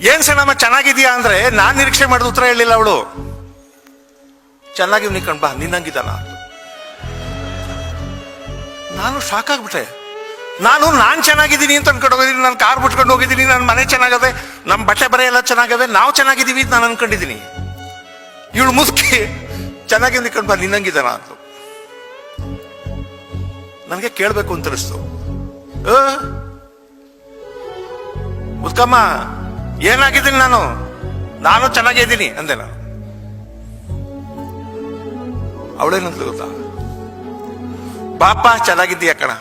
ಏನ್ ಸಣ್ಣಮ್ಮ ಚೆನ್ನಾಗಿದ್ಯಾ ಅಂದ್ರೆ ನಾನ್ ನಿರೀಕ್ಷೆ ಮಾಡಿದ ಉತ್ತರ ಹೇಳಿಲ್ಲ ಅವಳು. ಚೆನ್ನಾಗಿ ನಿಕಣ್ ಬಾ ನಿನ್ನಂಗಿದ್ದಾನ. ನಾನು ಶಾಕ್ ಆಗ್ಬಿಟ್ಟೆ. ನಾನ್ ಚೆನ್ನಾಗಿದ್ದೀನಿ ಅಂತ ಅನ್ಕೊಂಡು ಹೋಗಿದ್ದೀನಿ, ನಾನು ಕಾರ್ ಬಿಟ್ಕೊಂಡು ಹೋಗಿದ್ದೀನಿ, ನನ್ನ ಮನೆ ಚೆನ್ನಾಗದೆ, ನಮ್ಮ ಬಟ್ಟೆ ಬರೆ ಎಲ್ಲ ಚೆನ್ನಾಗವೆ, ನಾವು ಚೆನ್ನಾಗಿದ್ದೀವಿ ಅಂತ ನಾನು ಅನ್ಕೊಂಡಿದ್ದೀನಿ. ಇವಳು ಮುದುಕಿ ಚೆನ್ನಾಗಿ ನಿಕಣ್ ಬಾ ನಿನ್ನಂಗಿದ್ದಾನ ಅಂತ ನನಗೆ ಕೇಳ್ಬೇಕು ಅಂತ ಅನಿಸ್ತು. ಮುದ್ಕಮ್ಮ ಏನಾಗಿದ್ದೀನಿ ನಾನು ಚೆನ್ನಾಗಿದ್ದೀನಿ ಅಂದೆ ನಾನು. ಅವಳೇನಂದ್ಲು ಗೊತ್ತಾ, ಬಾಪ ಚೆನ್ನಾಗಿದ್ದೀಯ ಕಣ,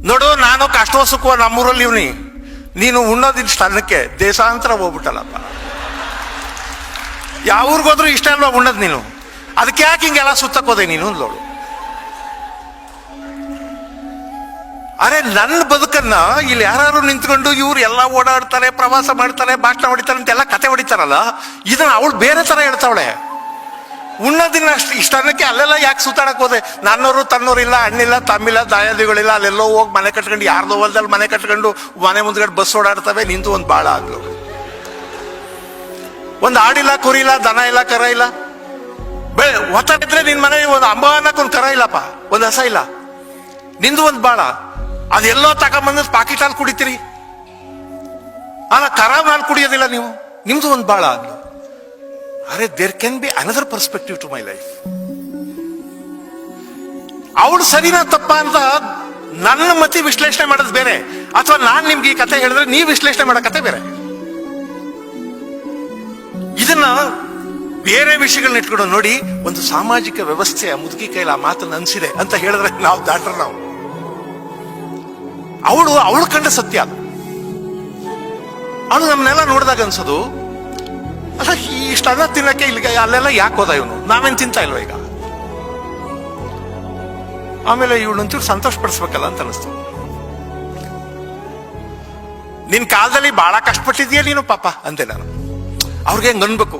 ನೋಡು ನಾನು ಕಷ್ಟವ ಸುಖವ ನಮ್ಮೂರಲ್ಲಿ ಇವ್ನಿ, ನೀನು ಉಣ್ಣೋದಿನ ಸ್ಥಾನಕ್ಕೆ ದೇಶಾಂತರ ಹೋಗ್ಬಿಟ್ಟಲ್ಲಪ್ಪ. ಯಾವ ಊರಿಗೋದ್ರೂ ಇಷ್ಟ ಅಲ್ವಾ ಉಣ್ಣದ್ ನೀನು, ಅದಕ್ಕೆ ಯಾಕೆ ಹಿಂಗೆಲ್ಲ ಸುತ್ತಕ್ಕೋದೆ ನೀನು ಅಂದ್ಲೋಳು. ಅರೆ ನನ್ನ ಬದುಕನ್ನ ಇಲ್ಲಿ ಯಾರು ನಿಂತ್ಕೊಂಡು ಇವ್ರು ಎಲ್ಲ ಓಡಾಡ್ತಾರೆ, ಪ್ರವಾಸ ಮಾಡ್ತಾರೆ, ಭಾಷಣ ಹೊಡಿತಾರೆ ಅಂತೆಲ್ಲ ಕತೆ ಹೊಡಿತಾರಲ್ಲ, ಇದನ್ನ ಅವಳು ಬೇರೆ ತರ ಹೇಳ್ತಾವಳೆ. ಉಣ್ಣೋದಿನ ಇಷ್ಟಕ್ಕೆ ಅಲ್ಲೆಲ್ಲ ಯಾಕೆ ಸುತ್ತಾಡಕ್ ಹೋದೆ, ನನ್ನೋರು ತನ್ನೋರು ಇಲ್ಲ, ಅಣ್ಣಿಲ್ಲ ತಮ್ಮಿಲ್ಲ ದಾಯಾದಿಗಳಿಲ್ಲ, ಅಲ್ಲೆಲ್ಲೋ ಹೋಗಿ ಮನೆ ಕಟ್ಕೊಂಡು ಯಾರ್ದೋ ಹೊಲದಲ್ಲಿ ಮನೆ ಕಟ್ಕೊಂಡು ಮನೆ ಮುಂದ್ಗಡೆ ಬಸ್ ಓಡಾಡ್ತವೆ, ನಿಂತು ಒಂದು ಬಾಳ ಆಗ್ಲು. ಒಂದು ಆಡಿಲ್ಲ, ಕುರಿ ಇಲ್ಲ, ದನ ಇಲ್ಲ, ಕರ ಇಲ್ಲ, ಒತ್ತಿದ್ರೆ ನಿನ್ ಮನೆ ಒಂದು ಅಂಬ ಅನ್ನಕ್ ಒಂದು ಕರ ಇಲ್ಲಪ್ಪ, ಒಂದು ಹಸ ಇಲ್ಲ, ನಿಂದು ಒಂದು ಬಾಳ. ಅದೆಲ್ಲೋ ತಗೊಂಬಂದ್ ಪಾಕಿಟ್ ಹಾಲು ಕುಡಿತೀರಿ, ಖರಾಬ್ ಹಾಲು ಕುಡಿಯೋದಿಲ್ಲ ನೀವು, ನಿಮ್ದು ಒಂದು ಬಾಳ ಆಗ್ಲು. ಅರೆ there can be another perspective to my life. ಅವಳು ಸರಿನಾ ತಪ್ಪ ಅಂತ ನನ್ನ ಮತಿ ವಿಶ್ಲೇಷಣೆ ಮಾಡೋದು ಬೇರೆ, ಅಥವಾ ನಾನ್ ನಿಮ್ಗೆ ಈ ಕತೆ ಹೇಳಿದ್ರೆ ನೀವು ವಿಶ್ಲೇಷಣೆ ಮಾಡೋ ಕತೆ ಬೇರೆ. ಇದನ್ನ ಬೇರೆ ವಿಷಯಗಳನ್ನ ಇಟ್ಕೊಂಡು ನೋಡಿ, ಒಂದು ಸಾಮಾಜಿಕ ವ್ಯವಸ್ಥೆಯ ಮುದುಕಿ ಕೈಲಿ ಆ ಮಾತನ್ನು ಅನ್ಸಿದೆ ಅಂತ ಹೇಳಿದ್ರೆ ನಾವು ದಾಟ್ರ ನಾವು. ಅವಳು ಕಂಡ ಸತ್ಯ ಅದು. ಅವಳು ನಮ್ಮನ್ನೆಲ್ಲ ನೋಡಿದಾಗ ಅನ್ಸೋದು, ಅಲ್ಲ ಇಷ್ಟ ಅನ್ನ ತಿನ್ನಕ್ಕೆ ಇಲ್ಲಿಗೆ ಅಲ್ಲೆಲ್ಲ ಯಾಕೆ ಹೋದ ಇವನು, ನಾವೇನ್ ತಿಂತಾ ಇಲ್ವ ಈಗ. ಆಮೇಲೆ ಇವಳಂತೂ ಸಂತೋಷ ಪಡಿಸ್ಬೇಕಲ್ಲ ಅಂತ ಅನಿಸ್ತು. ನಿನ್ ಕಾಲದಲ್ಲಿ ಬಹಳ ಕಷ್ಟಪಟ್ಟಿದ್ಯಾ ನೀನು ಪಾಪ ಅಂದೆ ನಾನು. ಅವ್ರಿಗೆ ಹೆಂಗ್ ಅನ್ಬೇಕು,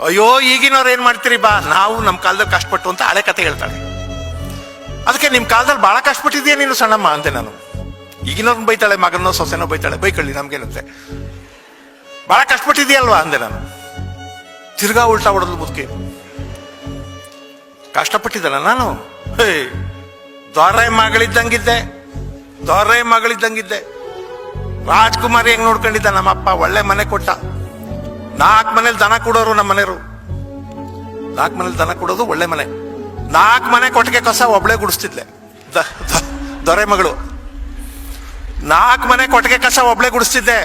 ಅಯ್ಯೋ ಈಗಿನವ್ರು ಏನ್ ಮಾಡ್ತೀರಿ ಬಾ, ನಾವು ನಮ್ಮ ಕಾಲದಲ್ಲಿ ಕಷ್ಟಪಟ್ಟು ಅಂತ ಹಳೆ ಕತೆ ಹೇಳ್ತಾಳೆ. ಅದಕ್ಕೆ ನಿಮ್ ಕಾಲದಲ್ಲಿ ಬಹಳ ಕಷ್ಟಪಟ್ಟಿದ್ಯಾ ನೀನು ಸಣ್ಣಮ್ಮ ಅಂದೆ ನಾನು. ಈಗಿನವ್ರನ್ನ ಬೈತಾಳೆ, ಮಗನೋ ಸೊಸೆನೋ ಬೈತಾಳೆ, ಬೈಕೊಳ್ಳಿ ನಮ್ಗೇನಂತೆ, ಬಹಳ ಕಷ್ಟಪಟ್ಟಿದ್ಯಲ್ವಾ ಅಂದೆ ನಾನು. ತಿರ್ಗಾ ಉಲ್ಟಾ ಹೊಡೆದು ಮುದುಕಿ, ಕಷ್ಟಪಟ್ಟಿದ್ದಲ್ಲ ನಾನು, ದೊರೆ ಮಗಳಿದ್ದಂಗಿದ್ದೆ. ರಾಜ್ಕುಮಾರಿ ಹೆಂಗ್ ನೋಡ್ಕೊಂಡಿದ್ದ ನಮ್ಮಪ್ಪ, ಒಳ್ಳೆ ಮನೆ ಕೊಟ್ಟ, 4 ಮನೇಲಿ ದನ ಕೊಡೋರು ನಮ್ಮ ಮನೆಯವರು, 4 ಮನೇಲಿ ದನ ಕೊಡೋದು ಒಳ್ಳೆ ಮನೆ, 4 ಮನೆ ಕೊಟ್ಟಿಗೆ ಕಸ ಒಬ್ಳೆ ಗುಡಿಸ್ತಿದ್ಲೆ ದೊರೆ ಮಗಳು. 4 ಮನೆ ಕೊಟ್ಟಿಗೆ ಕಸ ಒಬ್ಳೆ ಗುಡಿಸ್ತಿದ್ದೆ.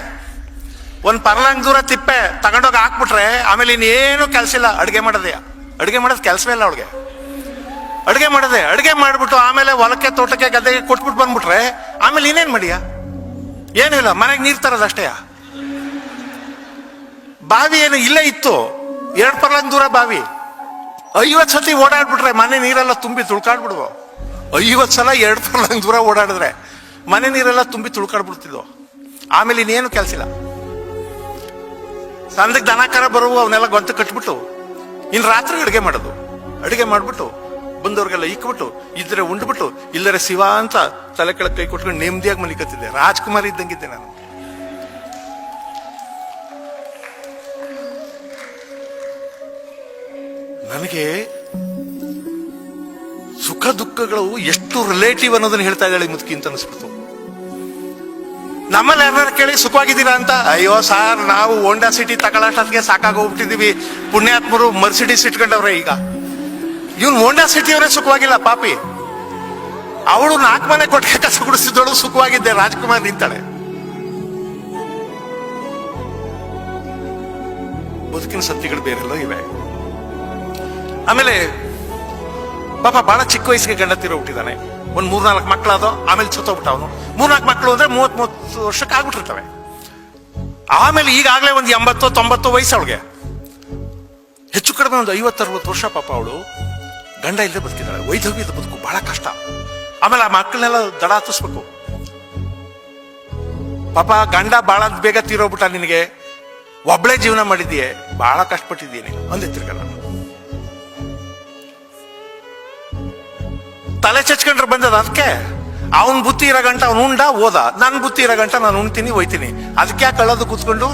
ಒಂದ್ ಪರ್ಲಾಂಗ್ ದೂರ ತಿಪ್ಪೆ ತಗೊಂಡೋಗಿ ಹಾಕ್ಬಿಟ್ರೆ ಆಮೇಲೆ ಇನ್ನೇನು ಕೆಲಸ ಇಲ್ಲ. ಅಡುಗೆ ಮಾಡೋದು ಕೆಲಸವೇ ಇಲ್ಲ ಅವಳಿಗೆ. ಅಡುಗೆ ಮಾಡ್ಬಿಟ್ಟು ಆಮೇಲೆ ಹೊಲಕ್ಕೆ ತೋಟಕ್ಕೆ ಗದ್ದೆಗೆ ಕೊಟ್ಬಿಟ್ಟು ಬಂದ್ಬಿಟ್ರೆ ಆಮೇಲೆ ಇನ್ನೇನ್ ಮಾಡಿಯ, ಏನೂ ಇಲ್ಲ, ಮನೆಗೆ ನೀರ್ ತರೋದು ಅಷ್ಟೇ. ಬಾವಿ ಏನು ಇಲ್ಲೇ ಇತ್ತು, 2 ಪರ್ಲಾಂಗ್ ದೂರ ಬಾವಿ. 50 ಸತಿ ಓಡಾಡ್ಬಿಟ್ರೆ ಮನೆ ನೀರೆಲ್ಲ ತುಂಬಿ ತುಳ್ಕಾಡ್ಬಿಡುವ. 50 ಸಲ 2 ಪರ್ಲಾಂಗ್ ದೂರ ಓಡಾಡಿದ್ರೆ ಮನೆ ನೀರೆಲ್ಲ ತುಂಬಿ ತುಳ್ಕಾಡ್ಬಿಡ್ತಿದ್ವು. ಆಮೇಲೆ ಇನ್ನೇನು ಕೆಲಸ ಇಲ್ಲ. ಸಂದಕ್ಕೆ ದನ ಕರ ಬರುವು, ಅವನ್ನೆಲ್ಲ ಗೊಂತ ಕಟ್ಬಿಟ್ಟು ಇನ್ನು ರಾತ್ರಿ ಅಡುಗೆ ಮಾಡ್ಬಿಟ್ಟು ಬಂದವ್ರಿಗೆಲ್ಲ ಇಕ್ಬಿಟ್ಟು, ಇದ್ರೆ ಉಂಡ್ಬಿಟ್ಟು, ಇಲ್ಲರೆ ಶಿವ ಅಂತ ತಲೆ ಕೆಳಗೆ ಕೈ ಕೊಟ್ಕೊಂಡು ನೆಮ್ಮದಿಯಾಗಿ ಮಲಿಕತ್ತಿದ್ದೆ. ರಾಜ್ಕುಮಾರ್ ಇದ್ದಂಗಿದ್ದೆ ನಾನು. ನನಗೆ ಸುಖ ದುಃಖಗಳು ಎಷ್ಟು ರಿಲೇಟಿವ್ ಅನ್ನೋದನ್ನ ಹೇಳ್ತಾ ಇದ್ದಾಳೆ ಮುದುಕಿ ಅಂತ ಅನಿಸ್ಬಿಡ್ತು. ನಮ್ಮಲ್ಲಿ ಯಾರು ಕೇಳಿ ಸುಖವಾಗಿದ್ದೀರಾ ಅಂತ, ಅಯ್ಯೋ ಸಾರ್ ನಾವು ಹೋಂಡಾ ಸಿಟಿ ತಗೊಳ್ಳೋಷ್ಟೊತ್ತಿಗೆ ಸಾಕಾಗೋಗ್ಬಿಟ್ಟಿದೀವಿ, ಪುಣ್ಯಾತ್ಮರು ಮರ್ಸಿಡೀಸ್ ಇಟ್ಕೊಂಡವ್ರೆ. ಈಗ ಇವನ್ ಹೋಂಡಾ ಸಿಟಿಯವರೇ ಸುಖವಾಗಿಲ್ಲ ಪಾಪಿ. ಅವಳು 4 ಮನೆ ಕೊಟ್ಟಿಗೆ ಕಸ ಗುಡಿಸಿದವಳು ಸುಖವಾಗಿದ್ದೆ, ರಾಜ್ಕುಮಾರ್ ನಿಂತಾಳೆ. ಬದುಕಿನ ಸತ್ಯಗಳು ಬೇರೆಲ್ಲ ಇವೆ. ಆಮೇಲೆ ಪಾಪ ಬಹಳ ಚಿಕ್ಕ ವಯಸ್ಸಿಗೆ ಗಂಡ ತೀರೋಗ್ಬಿಟ್ಟಿದ್ದಾನೆ. ಒಂದ್ 3-4 ಮಕ್ಕಳಾದೋ, ಆಮೇಲೆ ಸತ್ತೋಗ್ಬಿಟ್ಟ ಅವನು. 3-4 ಮಕ್ಕಳು ಅಂದ್ರೆ 30 ವರ್ಷಕ್ಕೆ ಆಗ್ಬಿಟ್ಟಿರ್ತವೆ. ಆಮೇಲೆ ಈಗಾಗಲೇ ಒಂದು 80-90 ವಯಸ್ಸು ಅವಳಿಗೆ, ಹೆಚ್ಚು ಕಡಿಮೆ ಒಂದು 50-60 ವರ್ಷ ಪಾಪ ಅವಳು ಗಂಡ ಇಲ್ಲದೆ ಬದುಕಿದ್ದಾಳೆ. ವೈಧವ್ಯದ ಬದುಕು ಬಹಳ ಕಷ್ಟ. ಆಮೇಲೆ ಆ ಮಕ್ಕಳನ್ನೆಲ್ಲ ದಡ ಹತ್ತಿಸ್ಬೇಕು. ಪಾಪ ಗಂಡ ಬಹಳ ಬೇಗ ತೀರೋಗ್ಬಿಟ್ಟ, ನಿನಗೆ ಒಬ್ಳೆ ಜೀವನ ಮಾಡಿದೀಯ, ಬಹಳ ಕಷ್ಟಪಟ್ಟಿದ್ದೀನಿ ಅಂದೆ. ತಿರ್ಗ ನಾನು ತಲೆ ಚಚ್ಕೊಂಡ್ರೆ ಬಂದದ ಅದಕ್ಕೆ. ಅವನ್ ಬುತ್ತಿ ಇರೋ ಗಂಟ ಅವ್ನು ಉಂಡ ಹೋದ, ನನ್ ಬುತ್ತಿ ಇರೋ ಗಂಟ ನಾನು ಉಣ್ತೀನಿ ಹೋಯ್ತೀನಿ. ಅದಕ್ಕೆ ಯಾಕೆ ಕಳ್ಳೋದು ಕೂತ್ಕೊಂಡು?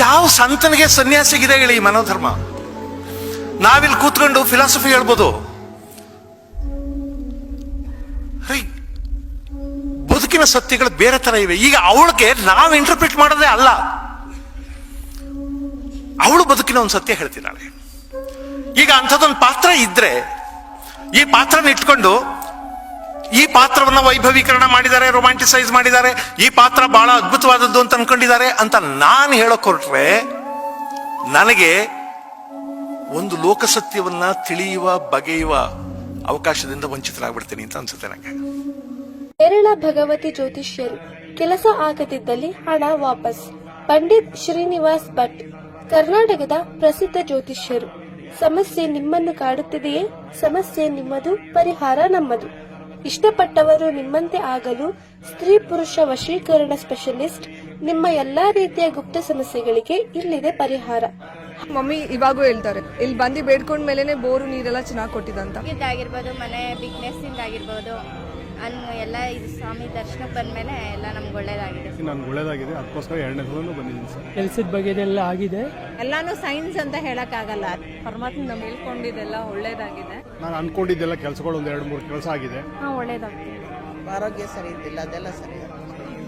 ಯಾವ ಸಂತನಿಗೆ ಸನ್ಯಾಸಿಗಿದೆ ಹೇಳಿ ಈ ಮನೋಧರ್ಮ? ನಾವಿಲ್ಲಿ ಕೂತ್ಕೊಂಡು ಫಿಲಾಸಫಿ ಹೇಳ್ಬೋದು. ಬದುಕಿನ ಸತ್ಯಗಳು ಬೇರೆ ತರ ಇವೆ. ಈಗ ಅವಳಿಗೆ ನಾವು ಇಂಟರ್ಪ್ರಿಟ್ ಮಾಡೋದೇ ಅಲ್ಲ, ಅವಳು ಬದುಕಿನ ಒಂದು ಸತ್ಯ ಹೇಳ್ತಿದ್ದಾಳೆ. ಈಗ ಅಂಥದ್ದೊಂದು ಪಾತ್ರ ಇದ್ರೆ ಈ ಪಾತ್ರನ ಇಟ್ಕೊಂಡು ಈ ಪಾತ್ರವನ್ನ ವೈಭವೀಕರಣ ಮಾಡಿದ್ದಾರೆ, ರೊಮ್ಯಾಂಟಿಸೈಸ್ ಮಾಡಿದ್ದಾರೆ, ಈ ಪಾತ್ರ ಬಹಳ ಅದ್ಭುತವಾದದ್ದು ಅಂತ ಅನ್ಕೊಂಡಿದ್ದಾರೆ ಅಂತ ನಾನು ಹೇಳಕ್ ಹೊರಟ್ರೆ ನನಗೆ ಒಂದು ಲೋಕಸತ್ಯವನ್ನ ತಿಳಿಯುವ ಬಗೆಯುವ ಅವಕಾಶದಿಂದ ವಂಚಿತರಾಗ್ಬಿಡ್ತೀನಿ ಅಂತ ಅನ್ಸುತ್ತೆ ನನಗೆ. ಕೇರಳ ಭಗವತಿ ಜ್ಯೋತಿಷ್ಯರು, ಕೆಲಸ ಆಗದಿದ್ದಲ್ಲಿ ಹಣ ವಾಪಸ್. ಪಂಡಿತ್ ಶ್ರೀನಿವಾಸ್ ಭಟ್, ಕರ್ನಾಟಕದ ಪ್ರಸಿದ್ಧ ಜ್ಯೋತಿಷ್ಯರು. ಸಮಸ್ಯೆ ನಿಮ್ಮನ್ನು ಕಾಡುತ್ತಿದೆಯೇ? ಸಮಸ್ಯೆ ನಿಮ್ಮದು, ಪರಿಹಾರ ನಮ್ಮದು. ಇಷ್ಟಪಟ್ಟವರು ನಿಮ್ಮಂತೆ ಆಗಲು ಸ್ತ್ರೀ ಪುರುಷ ವಶೀಕರಣ ಸ್ಪೆಷಲಿಸ್ಟ್. ನಿಮ್ಮ ಎಲ್ಲಾ ರೀತಿಯ ಗುಪ್ತ ಸಮಸ್ಯೆಗಳಿಗೆ ಇಲ್ಲಿದೆ ಪರಿಹಾರ. ಮಮ್ಮಿ ಇವಾಗೂ ಹೇಳ್ತಾರೆ, ಇಲ್ಲಿ ಬಂದು ಬೇಡ್ಕೊಂಡ್ ಮೇಲೆನೆ ಬೋರು ನೀರೆಲ್ಲ ಚೆನ್ನಾಗಿ ಕೊಟ್ಟಿದಂತ. ಇದಾಗಿರ್ಬೋದು, ಮನೆ ಬಿಗ್ನೆಸ್ ಇಂದ ಆಗಿರ್ಬೋದು, ಎಲ್ಲ ಇದು ಸ್ವಾಮಿ ದರ್ಶನಕ್ಕೆ ಬಂದ್ಮೇಲೆ ಎಲ್ಲ ನಮ್ಗೆ ಒಳ್ಳೇದಾಗಿದೆ. ನನ್ಗೆ ಒಳ್ಳೇದಾಗಿದೆ, ಅದಕ್ಕೋಸ್ಕರ 2ನೇ ಸಲನೂ ಬಂದಿದ್ದೀನಿ ಸರ್. ಕೆಲ್ಸದ ಬಗ್ಗೆದೆಲ್ಲ ಆಗಿದೆ. ಎಲ್ಲಾನು ಸೈನ್ಸ್ ಅಂತ ಹೇಳಕ್ ಆಗಲ್ಲ. ಪರಮಾತ್ಮ ನಮ್ ಹೇಳ್ಕೊಂಡಿದ್ದೆಲ್ಲ ಒಳ್ಳೇದಾಗಿದೆ. ನಾನು ಅನ್ಕೊಂಡಿದ್ದೆಲ್ಲ ಕೆಲಸಗಳು ಒಂದು 2-3 ಕೆಲಸ ಆಗಿದೆ. ಒಳ್ಳೇದಾಗಿದೆ. ಆರೋಗ್ಯ ಸರಿ ಇದ್ದಿಲ್ಲ, ಅದೆಲ್ಲ ಸರಿ.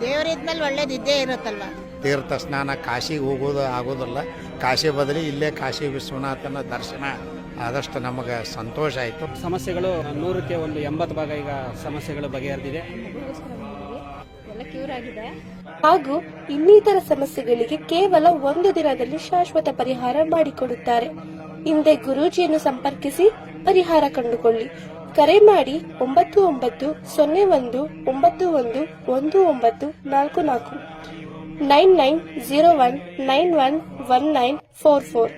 ದೇವರಿದ್ಮೇಲೆ ಒಳ್ಳೇದಿದ್ದೇ ಇರುತ್ತಲ್ವಾ. ತೀರ್ಥ ಸ್ನಾನ ಕಾಶಿಗೆ ಹೋಗೋದು ಆಗೋದಿಲ್ಲ, ಕಾಶಿ ಬದಲಿ ಇಲ್ಲೇ ಕಾಶಿ ವಿಶ್ವನಾಥನ ದರ್ಶನ ಆದಷ್ಟು ನಮಗೆ ಸಂತೋಷ ಆಯಿತು. ಸಮಸ್ಯೆಗಳು 100ಕ್ಕೆ 80 ಭಾಗ ಈಗ ಸಮಸ್ಯೆಗಳು ಬಗೆಹರಿದಿದೆ, ಎಲ್ಲ ಕ್ಯೂರ್ ಆಗಿದೆ. ಹಾಗೂ ಇನ್ನಿತರ ಸಮಸ್ಯೆಗಳಿಗೆ ಕೇವಲ 1 ದಿನದಲ್ಲಿ ಶಾಶ್ವತ ಪರಿಹಾರ ಮಾಡಿಕೊಡುತ್ತಾರೆ. ಹಿಂದೆ ಗುರೂಜಿಯನ್ನು ಸಂಪರ್ಕಿಸಿ ಪರಿಹಾರ ಕಂಡುಕೊಳ್ಳಿ. ಕರೆ ಮಾಡಿ 9901911944 9901911944.